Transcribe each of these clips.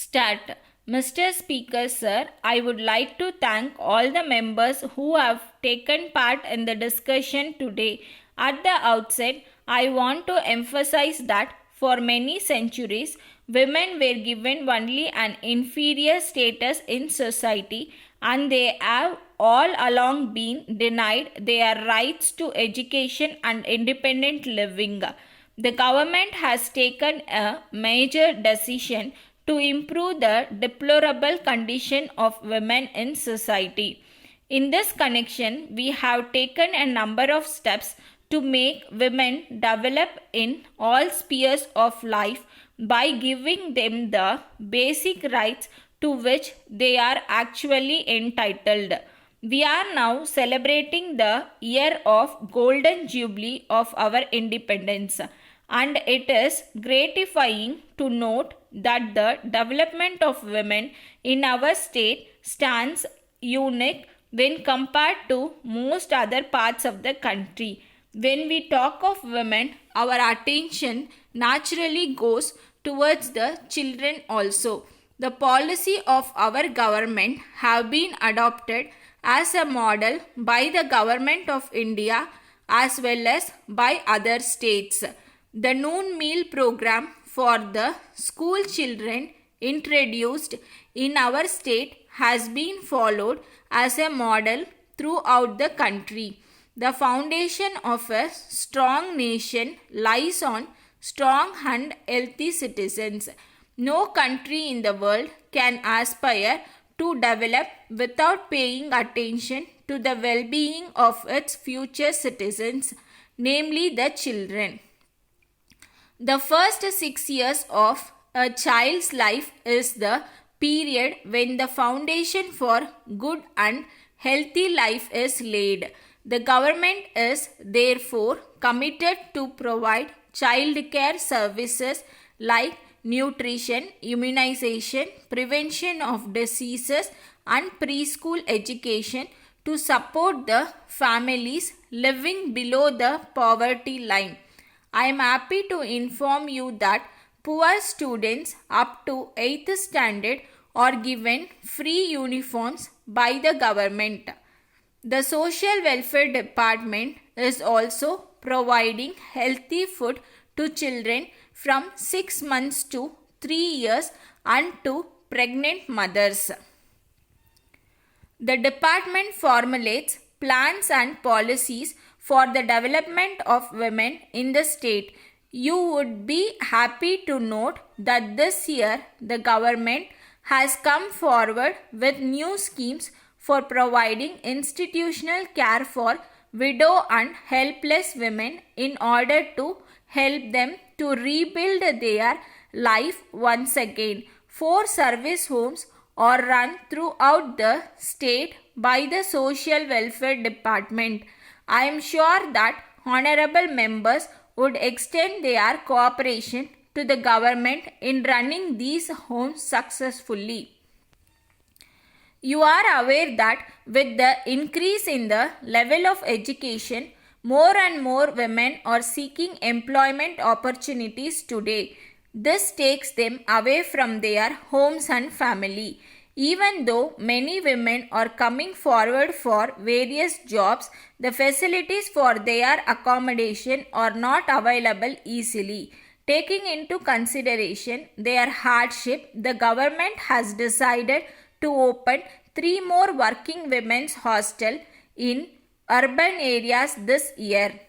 Start. Mr. Speaker, sir, I would like to thank all the members who have taken part in the discussion today. At the outset, I want to emphasize that for many centuries, women were given only an inferior status in society and they have all along been denied their rights to education and independent living. The government has taken a major decision to improve the deplorable condition of women in society. In this connection, we have taken a number of steps to make women develop in all spheres of life by giving them the basic rights to which they are actually entitled. We are now celebrating the year of Golden Jubilee of our independence, and it is gratifying to note that the development of women in our state stands unique when compared to most other parts of the country. When we talk of women, our attention naturally goes towards the children also. The policy of our government have been adopted as a model by the government of India as well as by other states. The noon meal program for the school children introduced in our state has been followed as a model throughout the country. The foundation of a strong nation lies on strong and healthy citizens. No country in the world can aspire to develop without paying attention to the well-being of its future citizens, namely the children. The first 6 years of a child's life is the period when the foundation for good and healthy life is laid. The government is therefore committed to provide child care services like nutrition, immunization, prevention of diseases and preschool education to support the families living below the poverty line. I am happy to inform you that poor students up to 8th standard are given free uniforms by the government. The Social Welfare Department is also providing healthy food to children from 6 months to 3 years and to pregnant mothers. The department formulates plans and policies for the development of women in the state. You would be happy to note that this year the government has come forward with new schemes for providing institutional care for widow and helpless women in order to help them to rebuild their life once again. 4 service homes are run throughout the state by the Social Welfare Department. I am sure that honorable members would extend their cooperation to the government in running these homes successfully. You are aware that with the increase in the level of education, more and more women are seeking employment opportunities today. This takes them away from their homes and family. Even though many women are coming forward for various jobs, the facilities for their accommodation are not available easily. Taking into consideration their hardship, the government has decided to open 3 more working women's hostels in urban areas this year.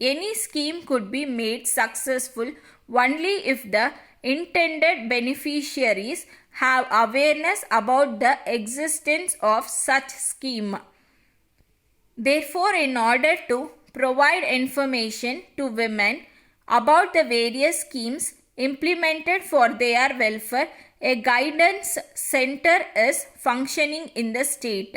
Any scheme could be made successful only if the intended beneficiaries have awareness about the existence of such scheme. Therefore, in order to provide information to women about the various schemes implemented for their welfare, a guidance center is functioning in the state.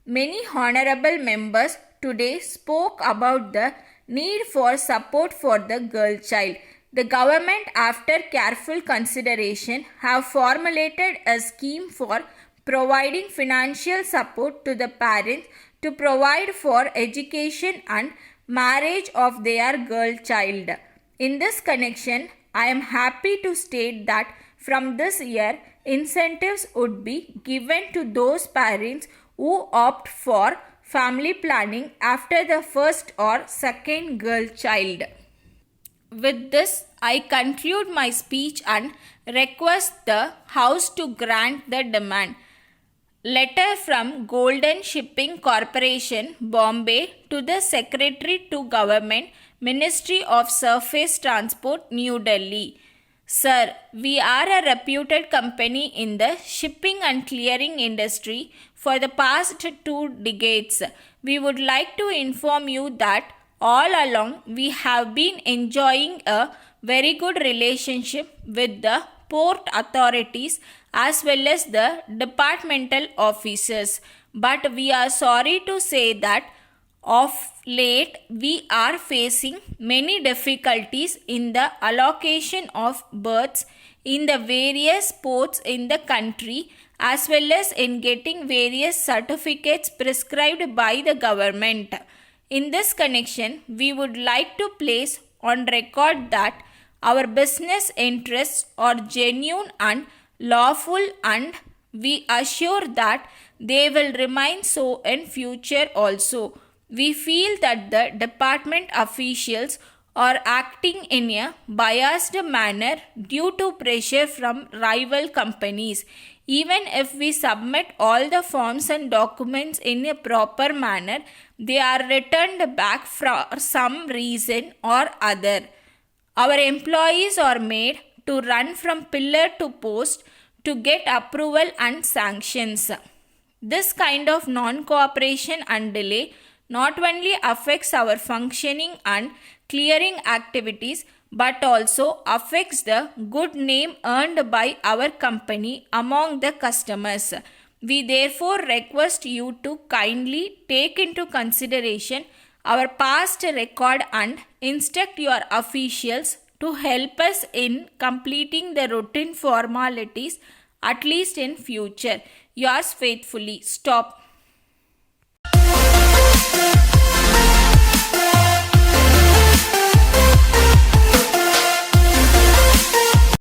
Many honorable members today spoke about the need for support for the girl child. The government, after careful consideration, have formulated a scheme for providing financial support to the parents to provide for education and marriage of their girl child. In this connection, I am happy to state that from this year, incentives would be given to those parents who opt for family planning after the first or second girl child. With this, I conclude my speech and request the House to grant the demand. Letter from Golden Shipping Corporation, Bombay, to the Secretary to Government, Ministry of Surface Transport, New Delhi. Sir, we are a reputed company in the shipping and clearing industry for the past 2 decades. We would like to inform you that all along we have been enjoying a very good relationship with the port authorities as well as the departmental officers. But we are sorry to say that of late, we are facing many difficulties in the allocation of berths in the various ports in the country as well as in getting various certificates prescribed by the government. In this connection, we would like to place on record that our business interests are genuine and lawful, and we assure that they will remain so in future also. We feel that the department officials are acting in a biased manner due to pressure from rival companies. Even if we submit all the forms and documents in a proper manner, they are returned back for some reason or other. Our employees are made to run from pillar to post to get approval and sanctions. This kind of non-cooperation and delay not only affects our functioning and clearing activities but also affects the good name earned by our company among the customers. We therefore request you to kindly take into consideration our past record and instruct your officials to help us in completing the routine formalities, at least in future. Yours faithfully. Stop.